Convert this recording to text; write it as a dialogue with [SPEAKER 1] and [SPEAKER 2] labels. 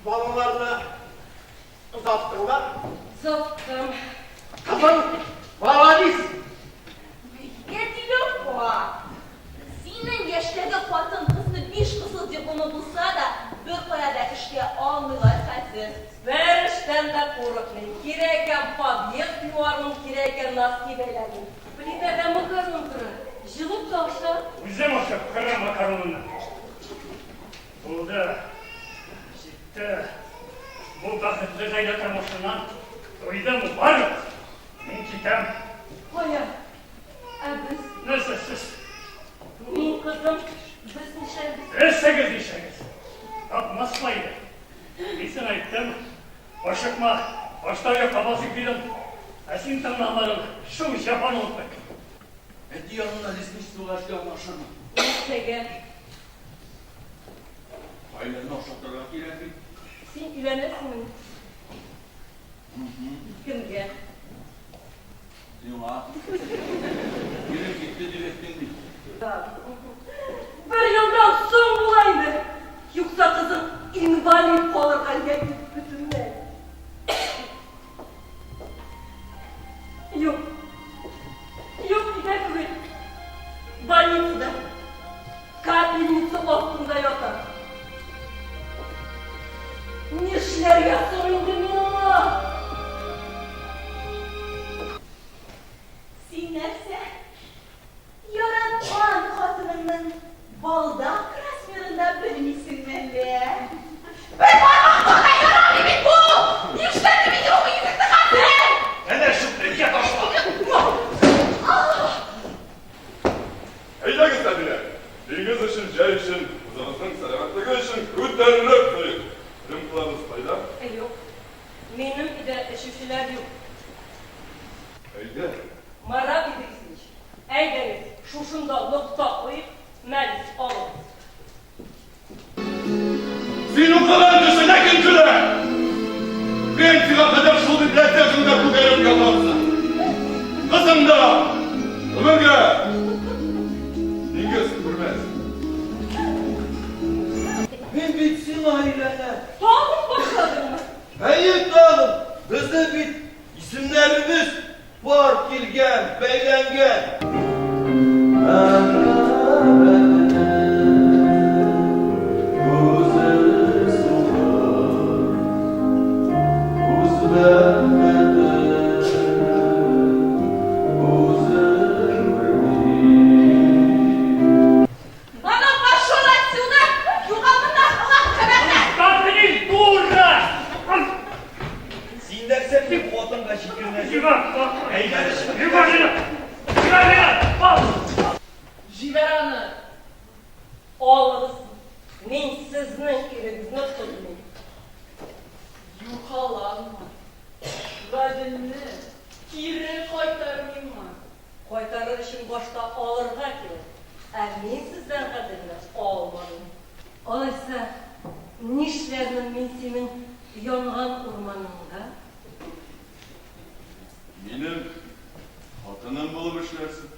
[SPEAKER 1] Balalarını uzattınlar.
[SPEAKER 2] Uzattım.
[SPEAKER 1] Kızım, valadis.
[SPEAKER 2] Gerçi yok bu. Senin yaştaki kadın kızını beş kızıl cebini bulsa da bir koyada işe almıyorlar kaçsın. Ver işten de korkmayın. Kireyken fabiyet yuvarın, kireyken nasip eyledim. Plitede makaron kırın. Jılıp taşlar.
[SPEAKER 3] Bize maşak kara makaronuna. Burada, işte, bu bakıtlı gayretamaşından oyda mı var mı? Ben kitem.
[SPEAKER 2] Hayır. Biz,
[SPEAKER 3] Nasıl siz?
[SPEAKER 2] min kızım, biz nişanlıyız.
[SPEAKER 3] Resseniz işiniz. Yapmazmaydı. Bizim ayıttım. Başıkma, başlarya kabası gidin. Esin tırnaklarım, şu iş yapan olmak.
[SPEAKER 4] Etti yanında dizmiş dolaştı anlaşılma.
[SPEAKER 2] Neyse
[SPEAKER 4] Ailenin aşağıdarak ilerledik.
[SPEAKER 2] sen güvenirsin. Kimge?
[SPEAKER 4] Diyorlar. Yürü gitti direttin mi?
[SPEAKER 2] Bir yıldan son bulaydı. Yoksa kızım invalid olur kalbim bütünle. Yok. Yok gidemiyor. Больницада. Капельница altında yatar. Nişlerge soyundum ya.
[SPEAKER 5] Sinirse, yaratman kadınının baldak resmiyonunda bölünüsün belli. Ben parmaklarla yararlı bu! Yükseldi bir yoğun yükseldi kadın!
[SPEAKER 3] Neden şu peki taşla?
[SPEAKER 6] Heyla gösterdiler. Bilginiz için, cahil için, uzanısın, selametlik için, kudderlik sayın. Tüm kılavuz payda.
[SPEAKER 2] Yok. Benim bir de eşifçiler yok.
[SPEAKER 6] Heyde.
[SPEAKER 2] Mara bilirsiniz. Eğer şuşunda nokta koyup meclis alın.
[SPEAKER 6] Sinu kalan dışına kimsine! Ben silah eder şu bir biletlerinde kuderim kalmazsa. Kızım da, ömürge. İngiliz kurmaz.
[SPEAKER 7] Bir bitsin ailene.
[SPEAKER 2] Tamam başladın mı?
[SPEAKER 7] Hayır canım. Kızı bit. İsimlerimiz var Kilgen, Beylengen.
[SPEAKER 5] Bana başrol etsinler, yukarıdan kulak kebekler!
[SPEAKER 3] Kalbiniz burada!
[SPEAKER 7] Sinderse bir kuatın kaşık girmesi.
[SPEAKER 3] Civan, yuvarlına! Yuvarlına! Al!
[SPEAKER 2] Jiveranı. Oğlunuz. Men sizin irinizni tutmayın.
[SPEAKER 5] Yukalanma. Kadını kiri koytarmayma.
[SPEAKER 2] Koytarır işin başta alırga ki. Men sizden kadını almadım. Oysa nişlerinin men senin yanğan ormanında?
[SPEAKER 6] Benim hatının bulup işlersin.